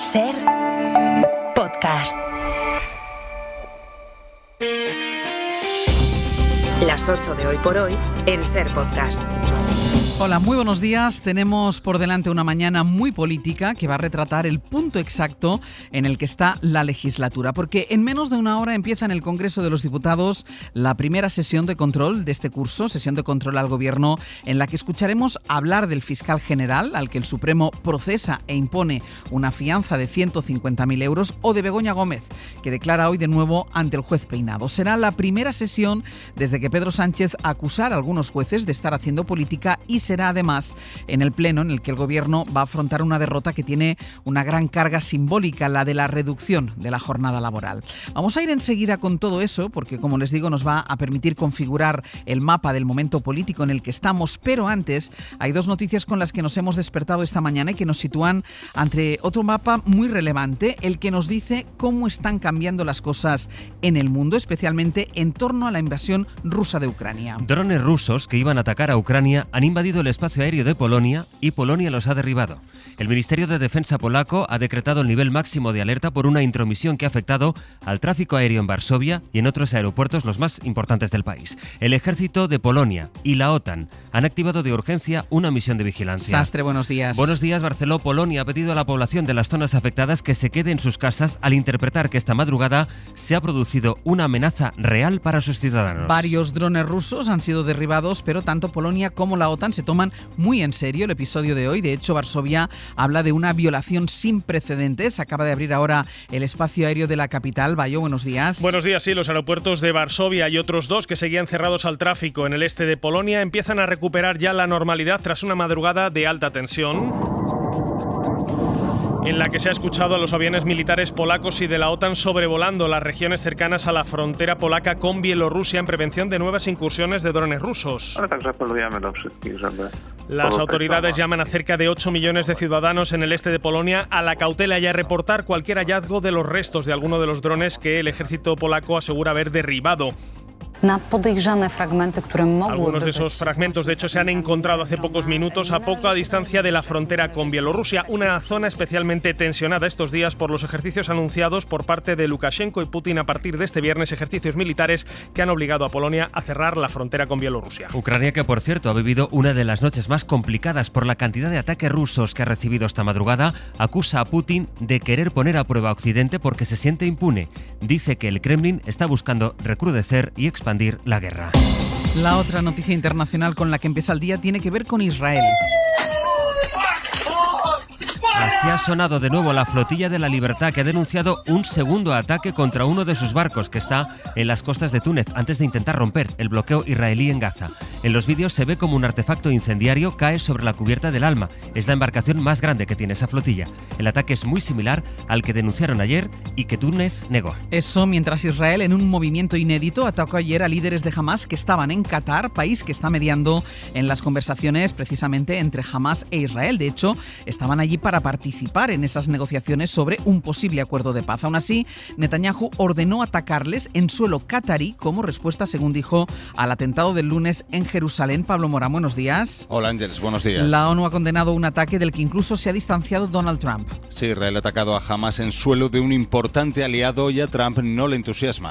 Ser Podcast. Las 8 de Hoy por Hoy en Ser Podcast. Hola, muy buenos días. Tenemos por delante una mañana muy política que va a retratar el punto exacto en el que está la legislatura, porque en menos de una hora empieza en el Congreso de los Diputados la primera sesión de control de este curso, sesión de control al Gobierno, en la que escucharemos hablar del fiscal general, al que el Supremo procesa e impone una fianza de 150.000 euros, o de Begoña Gómez, que declara hoy de nuevo ante el juez Peinado. Será la primera sesión desde que Pedro Sánchez acusara a algunos jueces de estar haciendo política y será además en el pleno en el que el Gobierno va a afrontar una derrota que tiene una gran carga simbólica, la de la reducción de la jornada laboral. Vamos a ir enseguida con todo eso porque, como les digo, nos va a permitir configurar el mapa del momento político en el que estamos, pero antes hay dos noticias con las que nos hemos despertado esta mañana y que nos sitúan ante otro mapa muy relevante, el que nos dice cómo están cambiando las cosas en el mundo, especialmente en torno a la invasión rusa de Ucrania. Drones rusos que iban a atacar a Ucrania han invadido el espacio aéreo de Polonia y Polonia los ha derribado. El Ministerio de Defensa polaco ha decretado el nivel máximo de alerta por una intromisión que ha afectado al tráfico aéreo en Varsovia y en otros aeropuertos los más importantes del país. El ejército de Polonia y la OTAN han activado de urgencia una misión de vigilancia. Sastre, buenos días. Buenos días, Barceló. Polonia ha pedido a la población de las zonas afectadas que se quede en sus casas al interpretar que esta madrugada se ha producido una amenaza real para sus ciudadanos. Varios drones rusos han sido derribados, pero tanto Polonia como la OTAN se toman muy en serio el episodio de hoy. De hecho, Varsovia habla de una violación sin precedentes. Acaba de abrir ahora el espacio aéreo de la capital. Bayo, buenos días. Buenos días, sí. Los aeropuertos de Varsovia y otros dos que seguían cerrados al tráfico en el este de Polonia empiezan a recuperar ya la normalidad tras una madrugada de alta tensión, en la que se ha escuchado a los aviones militares polacos y de la OTAN sobrevolando las regiones cercanas a la frontera polaca con Bielorrusia en prevención de nuevas incursiones de drones rusos. Las autoridades llaman a cerca de 8 millones de ciudadanos en el este de Polonia a la cautela y a reportar cualquier hallazgo de los restos de alguno de los drones que el ejército polaco asegura haber derribado. Algunos de esos fragmentos, de hecho, se han encontrado hace pocos minutos a poca distancia de la frontera con Bielorrusia, una zona especialmente tensionada estos días por los ejercicios anunciados por parte de Lukashenko y Putin a partir de este viernes, ejercicios militares que han obligado a Polonia a cerrar la frontera con Bielorrusia. Ucrania, que por cierto ha vivido una de las noches más complicadas por la cantidad de ataques rusos que ha recibido esta madrugada, acusa a Putin de querer poner a prueba a Occidente porque se siente impune. Dice que el Kremlin está buscando recrudecer y expandir la guerra. La otra noticia internacional con la que empieza el día tiene que ver con Israel. Así ha sonado de nuevo la Flotilla de la Libertad, que ha denunciado un segundo ataque contra uno de sus barcos que está en las costas de Túnez antes de intentar romper el bloqueo israelí en Gaza. En los vídeos se ve como un artefacto incendiario cae sobre la cubierta del Alma. Es la embarcación más grande que tiene esa flotilla. El ataque es muy similar al que denunciaron ayer y que Túnez negó. Eso mientras Israel, en un movimiento inédito, atacó ayer a líderes de Hamás que estaban en Qatar, país que está mediando en las conversaciones precisamente entre Hamás e Israel. De hecho, estaban allí para participar en esas negociaciones sobre un posible acuerdo de paz. Aún así, Netanyahu ordenó atacarles en suelo qatarí como respuesta, según dijo, al atentado del lunes en Jerusalén. Pablo Morán, buenos días. Hola Ángeles, buenos días. La ONU ha condenado un ataque del que incluso se ha distanciado Donald Trump. Sí, Israel ha atacado a Hamás en suelo de un importante aliado y a Trump no le entusiasma.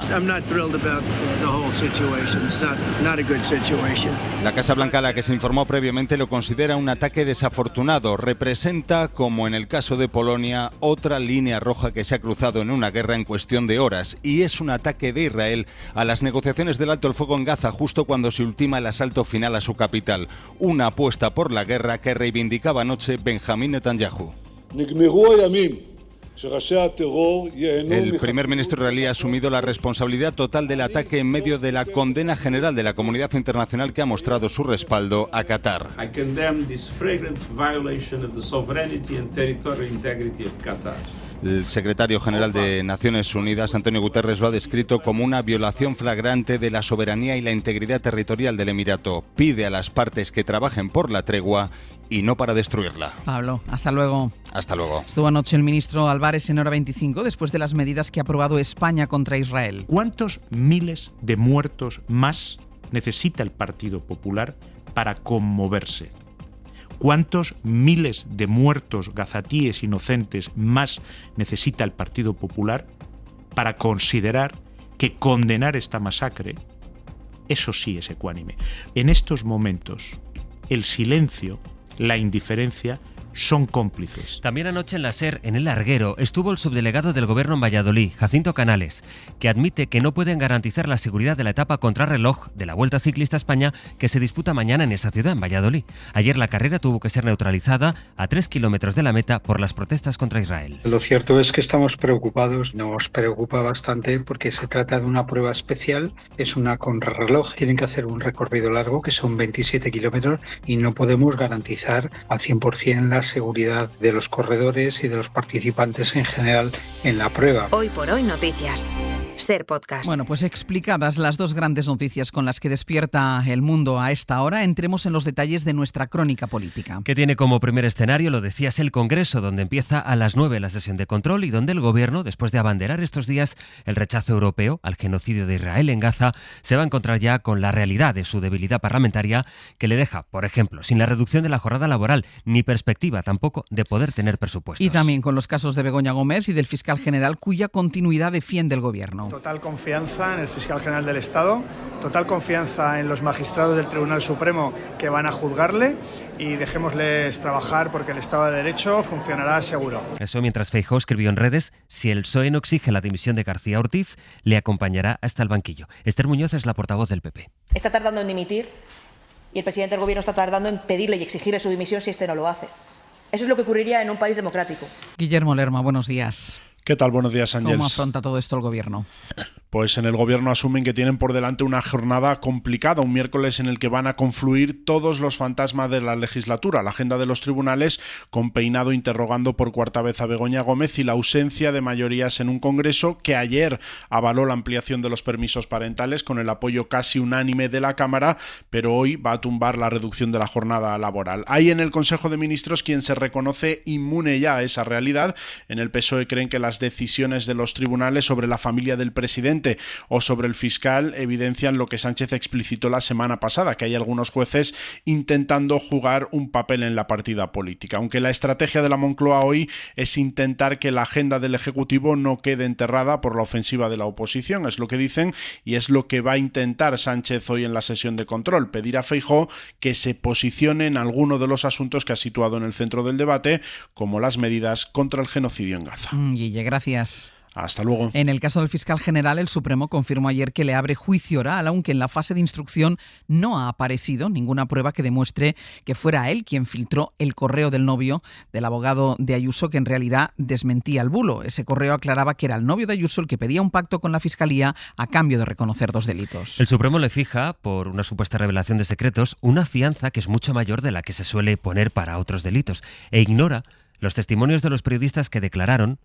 La Casa Blanca, a la que se informó previamente, lo considera un ataque desafortunado. Representa, como en el caso de Polonia, otra línea roja que se ha cruzado en una guerra en cuestión de horas, y es un ataque de Israel a las negociaciones del alto el fuego en Gaza justo cuando se ultima el asalto final a su capital. Una apuesta por la guerra que reivindicaba anoche Benjamín Netanyahu. El primer ministro israelí ha asumido la responsabilidad total del ataque en medio de la condena general de la comunidad internacional que ha mostrado su respaldo a Qatar. El secretario general de Naciones Unidas, Antonio Guterres, lo ha descrito como una violación flagrante de la soberanía y la integridad territorial del Emirato. Pide a las partes que trabajen por la tregua y no para destruirla. Pablo, hasta luego. Hasta luego. Estuvo anoche el ministro Álvarez en Hora 25 después de las medidas que ha aprobado España contra Israel. ¿Cuántos miles de muertos más necesita el Partido Popular para conmoverse? ¿Cuántos miles de muertos gazatíes inocentes más necesita el Partido Popular para considerar que condenar esta masacre, eso sí es ecuánime? En estos momentos, el silencio, la indiferencia, son cómplices. También anoche en la SER, en El Larguero, estuvo el subdelegado del Gobierno en Valladolid, Jacinto Canales, que admite que no pueden garantizar la seguridad de la etapa contrarreloj de la Vuelta Ciclista a España que se disputa mañana en esa ciudad, en Valladolid. Ayer la carrera tuvo que ser neutralizada a 3 kilómetros de la meta por las protestas contra Israel. Lo cierto es que estamos preocupados, nos preocupa bastante porque se trata de una prueba especial, es una contrarreloj, tienen que hacer un recorrido largo que son 27 kilómetros y no podemos garantizar al 100% la seguridad de los corredores y de los participantes en general en la prueba. Hoy por hoy noticias. Ser Podcast. Bueno, pues explicadas las dos grandes noticias con las que despierta el mundo a esta hora, entremos en los detalles de nuestra crónica política. Que tiene como primer escenario, lo decías, el Congreso, donde empieza a las 9 la sesión de control y donde el Gobierno, después de abanderar estos días el rechazo europeo al genocidio de Israel en Gaza, se va a encontrar ya con la realidad de su debilidad parlamentaria, que le deja, por ejemplo, sin la reducción de la jornada laboral, ni perspectiva tampoco de poder tener presupuestos. Y también con los casos de Begoña Gómez y del fiscal general, cuya continuidad defiende el Gobierno. Total confianza en el fiscal general del Estado, total confianza en los magistrados del Tribunal Supremo que van a juzgarle y dejémosles trabajar porque el Estado de Derecho funcionará seguro. Eso mientras Feijóo escribió en redes: si el PSOE no exige la dimisión de García Ortiz, le acompañará hasta el banquillo. Esther Muñoz es la portavoz del PP. Está tardando en dimitir y el presidente del Gobierno está tardando en pedirle y exigirle su dimisión si este no lo hace. Eso es lo que ocurriría en un país democrático. Guillermo Lerma, buenos días. ¿Qué tal? Buenos días, Ángels. ¿Cómo afronta todo esto el Gobierno? Pues en el Gobierno asumen que tienen por delante una jornada complicada, un miércoles en el que van a confluir todos los fantasmas de la legislatura, la agenda de los tribunales, con Peinado interrogando por cuarta vez a Begoña Gómez y la ausencia de mayorías en un Congreso que ayer avaló la ampliación de los permisos parentales con el apoyo casi unánime de la Cámara, pero hoy va a tumbar la reducción de la jornada laboral. Hay en el Consejo de Ministros quien se reconoce inmune ya a esa realidad. En el PSOE creen que las decisiones de los tribunales sobre la familia del presidente o sobre el fiscal evidencian lo que Sánchez explicitó la semana pasada, que hay algunos jueces intentando jugar un papel en la partida política. Aunque la estrategia de la Moncloa hoy es intentar que la agenda del Ejecutivo no quede enterrada por la ofensiva de la oposición, es lo que dicen y es lo que va a intentar Sánchez hoy en la sesión de control, pedir a Feijóo que se posicione en alguno de los asuntos que ha situado en el centro del debate, como las medidas contra el genocidio en Gaza. Guille, gracias. Hasta luego. En el caso del fiscal general, el Supremo confirmó ayer que le abre juicio oral, aunque en la fase de instrucción no ha aparecido ninguna prueba que demuestre que fuera él quien filtró el correo del novio del abogado de Ayuso, que en realidad desmentía el bulo. Ese correo aclaraba que era el novio de Ayuso el que pedía un pacto con la Fiscalía a cambio de reconocer 2 delitos. El Supremo le fija, por una supuesta revelación de secretos, una fianza que es mucho mayor de la que se suele poner para otros delitos e ignora los testimonios de los periodistas que declararon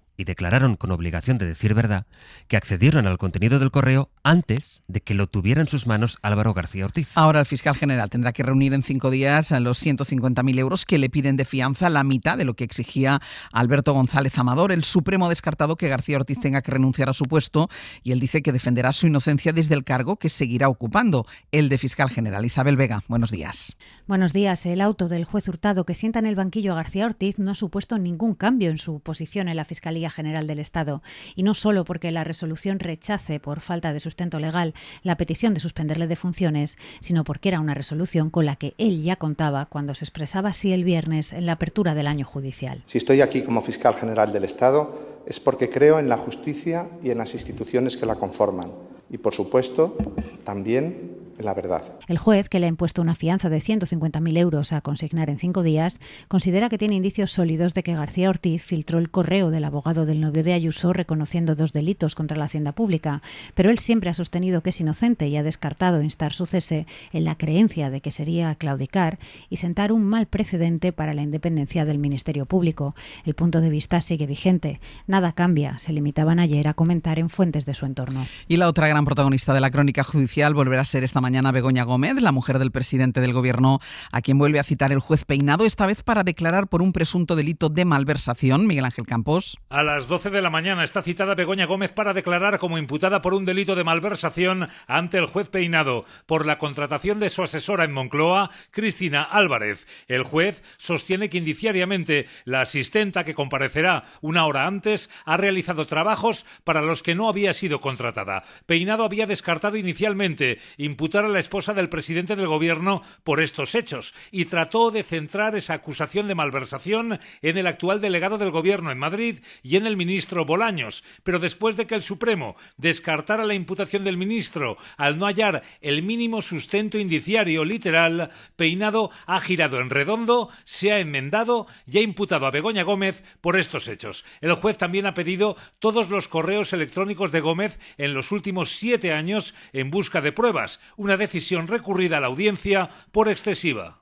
con obligación de decir verdad, que accedieron al contenido del correo antes de que lo tuviera en sus manos Álvaro García Ortiz. Ahora el fiscal general tendrá que reunir en 5 días los 150.000 euros que le piden de fianza, la mitad de lo que exigía Alberto González Amador. El Supremo ha descartado que García Ortiz tenga que renunciar a su puesto y él dice que defenderá su inocencia desde el cargo que seguirá ocupando, el de fiscal general. Isabel Vega, buenos días. Buenos días. El auto del juez Hurtado que sienta en el banquillo a García Ortiz no ha supuesto ningún cambio en su posición en la Fiscalía General del Estado. Y no solo porque la resolución rechace por falta de sustento legal la petición de suspenderle de funciones, sino porque era una resolución con la que él ya contaba cuando se expresaba así el viernes en la apertura del año judicial. Si estoy aquí como fiscal general del Estado es porque creo en la justicia y en las instituciones que la conforman. Y, por supuesto, también en la verdad. El juez, que le ha impuesto una fianza de 150.000 euros a consignar en 5 días, considera que tiene indicios sólidos de que García Ortiz filtró el correo del abogado del novio de Ayuso reconociendo 2 delitos contra la hacienda pública, pero él siempre ha sostenido que es inocente y ha descartado instar su cese en la creencia de que sería claudicar y sentar un mal precedente para la independencia del Ministerio Público. El punto de vista sigue vigente. Nada cambia, se limitaban ayer a comentar en fuentes de su entorno. Y la otra gran protagonista de la crónica judicial volverá a ser esta mañana Begoña Gómez, la mujer del presidente del Gobierno, a quien vuelve a citar el juez Peinado, esta vez para declarar por un presunto delito de malversación. Miguel Ángel Campos. A las 12 de la mañana está citada Begoña Gómez para declarar como imputada por un delito de malversación ante el juez Peinado por la contratación de su asesora en Moncloa, Cristina Álvarez. El juez sostiene que indiciariamente la asistenta, que comparecerá una hora antes, ha realizado trabajos para los que no había sido contratada. Peinado había descartado inicialmente imputar a la esposa del presidente del Gobierno por estos hechos y trató de centrar esa acusación de malversación en el actual delegado del Gobierno en Madrid y en el ministro Bolaños. Pero después de que el Supremo descartara la imputación del ministro al no hallar el mínimo sustento indiciario literal, Peinado ha girado en redondo, se ha enmendado y ha imputado a Begoña Gómez por estos hechos. El juez también ha pedido todos los correos electrónicos de Gómez en los últimos 7 años en busca de pruebas, una decisión recurrida a la audiencia por excesiva.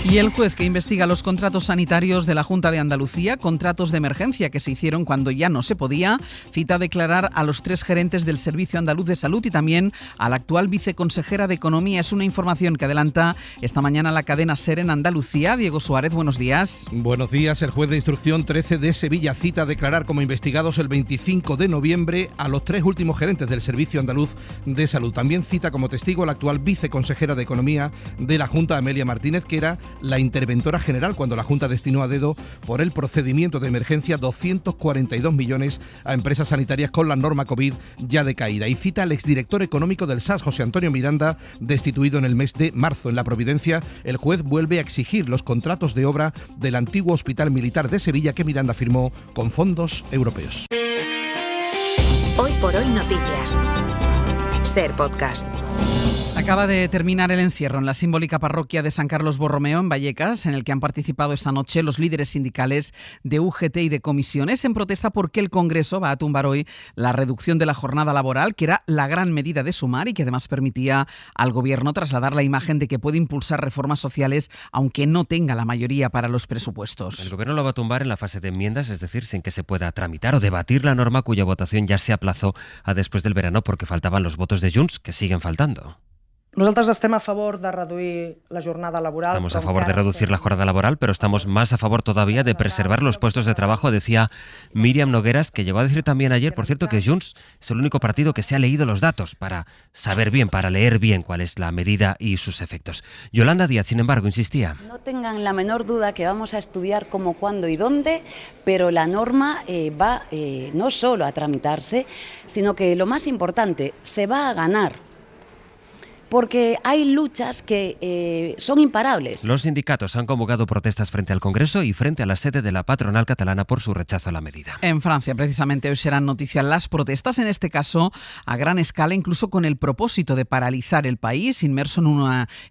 Y el juez que investiga los contratos sanitarios de la Junta de Andalucía, contratos de emergencia que se hicieron cuando ya no se podía, cita a declarar a los 3 gerentes del Servicio Andaluz de Salud y también a la actual viceconsejera de Economía. Es una información que adelanta esta mañana la cadena SER en Andalucía. Diego Suárez, buenos días. Buenos días. El juez de instrucción 13 de Sevilla cita a declarar como investigados el 25 de noviembre a los 3 últimos gerentes del Servicio Andaluz de Salud. También cita como testigo a la actual viceconsejera de Economía de la Junta, Amelia Martínez, que era la interventora general cuando la Junta destinó a dedo por el procedimiento de emergencia 242 millones a empresas sanitarias con la norma COVID ya decaída. Y cita al exdirector económico del SAS, José Antonio Miranda, destituido en el mes de marzo. En la Providencia, el juez vuelve a exigir los contratos de obra del antiguo Hospital Militar de Sevilla que Miranda firmó con fondos europeos. Hoy por hoy noticias. SER Podcast. Acaba de terminar el encierro en la simbólica parroquia de San Carlos Borromeo en Vallecas, en el que han participado esta noche los líderes sindicales de UGT y de comisiones en protesta porque el Congreso va a tumbar hoy la reducción de la jornada laboral, que era la gran medida de Sumar y que además permitía al Gobierno trasladar la imagen de que puede impulsar reformas sociales aunque no tenga la mayoría para los presupuestos. El Gobierno lo va a tumbar en la fase de enmiendas, es decir, sin que se pueda tramitar o debatir la norma cuya votación ya se aplazó a después del verano porque faltaban los votos de Junts, que siguen faltando. Nosaltres estem a favor de reduir la jornada laboral. Estamos a favor de reducir la jornada laboral, pero estamos más a favor todavía de preservar los puestos de trabajo, decía Míriam Nogueras, que llegó a decir también ayer, por cierto, que Junts es el único partido que se ha leído los datos para saber bien, para leer bien cuál es la medida y sus efectos. Yolanda Díaz, sin embargo, insistía. No tengan la menor duda que vamos a estudiar cómo, cuándo y dónde, pero la norma va no solo a tramitarse, sino que lo más importante, se va a ganar. Porque hay luchas que son imparables. Los sindicatos han convocado protestas frente al Congreso y frente a la sede de la patronal catalana por su rechazo a la medida. En Francia, precisamente, hoy serán noticia las protestas, en este caso a gran escala, incluso con el propósito de paralizar el país, inmerso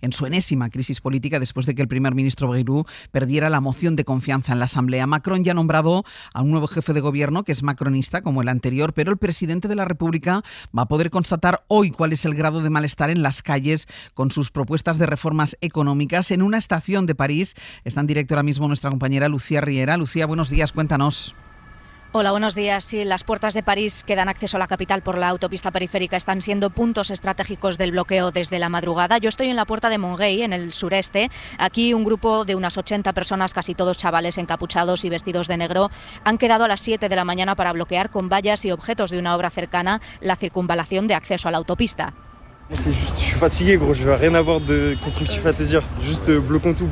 en su enésima crisis política después de que el primer ministro Bayrou perdiera la moción de confianza en la Asamblea. Macron ya ha nombrado a un nuevo jefe de gobierno que es macronista, como el anterior, pero el presidente de la República va a poder constatar hoy cuál es el grado de malestar en las calles con sus propuestas de reformas económicas. En una estación de París está en directo ahora mismo nuestra compañera Lucía Riera. Lucía, buenos días, cuéntanos. Hola, buenos días. Sí, las puertas de París que dan acceso a la capital por la autopista periférica están siendo puntos estratégicos del bloqueo desde la madrugada. Yo estoy en la puerta de Montgueil, en el sureste. Aquí un grupo de unas 80 personas, casi todos chavales encapuchados y vestidos de negro, han quedado a las 7 de la mañana para bloquear con vallas y objetos de una obra cercana la circunvalación de acceso a la autopista. C'est juste, je suis fatigué, gros, je veux rien avoir de constructif à te dire. Juste bloquons tout.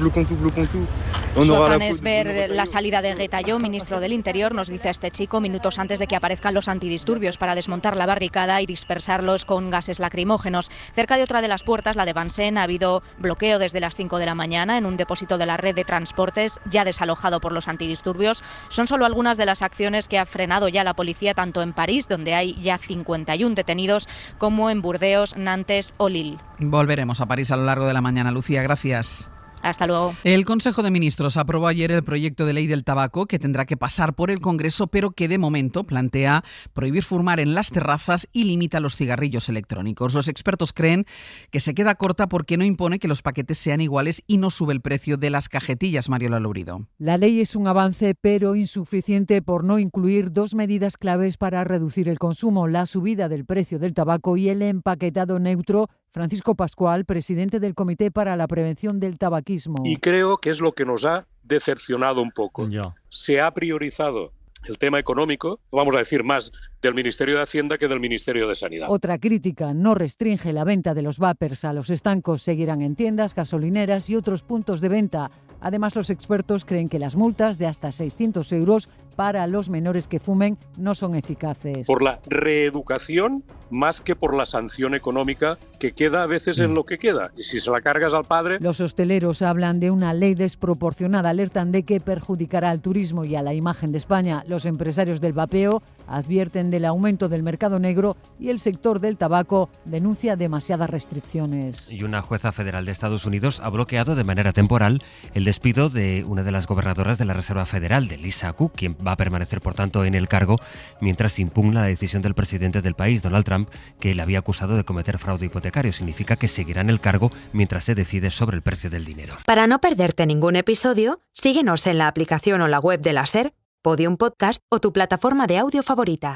Su afán es ver la salida de Guattari, ministro del Interior, nos dice este chico, minutos antes de que aparezcan los antidisturbios para desmontar la barricada y dispersarlos con gases lacrimógenos. Cerca de otra de las puertas, la de Vincennes, ha habido bloqueo desde las 5 de la mañana en un depósito de la red de transportes ya desalojado por los antidisturbios. Son solo algunas de las acciones que ha frenado ya la policía, tanto en París, donde hay ya 51 detenidos, como en Burdeos, Nantes o Lille. Volveremos a París a lo largo de la mañana. Lucía, gracias. Hasta luego. El Consejo de Ministros aprobó ayer el proyecto de ley del tabaco que tendrá que pasar por el Congreso, pero que de momento plantea prohibir fumar en las terrazas y limita los cigarrillos electrónicos. Los expertos creen que se queda corta porque no impone que los paquetes sean iguales y no sube el precio de las cajetillas. Mariola Lourido. La ley es un avance, pero insuficiente por no incluir dos medidas claves para reducir el consumo: la subida del precio del tabaco y el empaquetado neutro Francisco Pascual, presidente del Comité para la Prevención del Tabaquismo. Y creo que es lo que nos ha decepcionado un poco. Se ha priorizado el tema económico, vamos a decir más del Ministerio de Hacienda que del Ministerio de Sanidad. Otra crítica: no restringe la venta de los vapers a los estancos, seguirán en tiendas, gasolineras y otros puntos de venta. Además, los expertos creen que las multas de hasta 600 euros para los menores que fumen no son eficaces. Por la reeducación más que por la sanción económica que queda a veces en lo que queda. Y si se la cargas al padre... Los hosteleros hablan de una ley desproporcionada, alertan de que perjudicará al turismo y a la imagen de España. Los empresarios del vapeo advierten del aumento del mercado negro y el sector del tabaco denuncia demasiadas restricciones. Y una jueza federal de Estados Unidos ha bloqueado de manera temporal el despido de una de las gobernadoras de la Reserva Federal, de Lisa Cook, quien va a permanecer, por tanto, en el cargo mientras impugna la decisión del presidente del país, Donald Trump, que le había acusado de cometer fraude hipotecario. Significa que seguirá en el cargo mientras se decide sobre el precio del dinero. Para no perderte ningún episodio, síguenos en la aplicación o la web de la SER, Podium Podcast o tu plataforma de audio favorita.